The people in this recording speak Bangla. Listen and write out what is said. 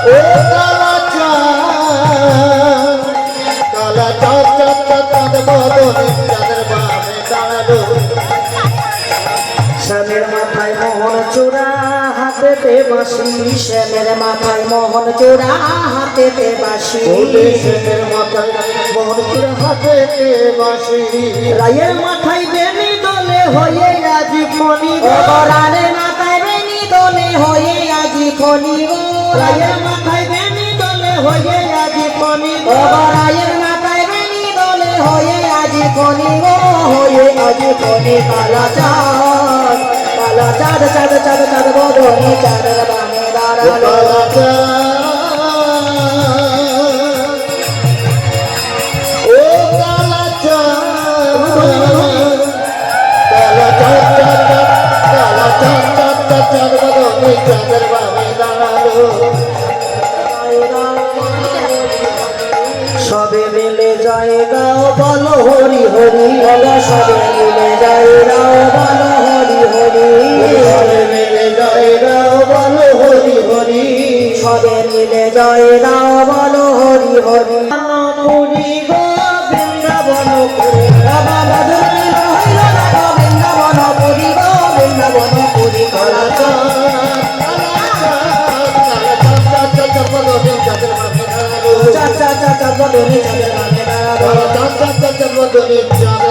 ও কালা চাঁদ কালা চাঁদ চাঁদ চাঁদ চাঁদ বদনে চাঁদের বামে দাঁড়ালো শ্যামের মাথায় মোহন চূড়া হাতেতে বাঁশি শ্যামের মাথায় মোহন চূড়া হাতেতে বাঁশি শ্যামের মাথায় মোহন চূড়া হাতেতে বাঁশি রায়ের মাথায় বেনি দলে হয়ে আজি ফণি রায়ের মাথায় বেনি দলে হয়ে আজি ফণি রায়ের মাথায় বেনি দলে হয়ে আজি ফণি রায়ের মাথায় বেনি দলে হয়ে আজি ফণি হয়ে আজি ফণি কালা চাঁদ চাঁদ চাঁদ চাঁদ চাঁদ বদনে চাঁদের বামে দাঁড়ালো কালা চাঁদ ও কালা চাঁদ কালা চাঁদ চাঁদ চাঁদ কালা চাঁদ চাঁদ চাঁদ চাঁদ বদনে চাঁদের বামে দাঁড়ালো সবে মিলে যায় গাও বলো হরি হরি বলো সবে মিলে যায় গাও বলো হরি হরি সবে মিলে যায় গাও বলো হরি হরি সবে মিলে যায় গাও বলো হরি হরি পুরী গো বৃন্দাবন পুরী বাবা মধুরী রহিল না গো বৃন্দাবন পুরী গো বৃন্দাবন পুরী কালা চাঁদ চাঁদ চাঁদ বদনে চাঁদের বামে দাঁড়ালো চাঁদ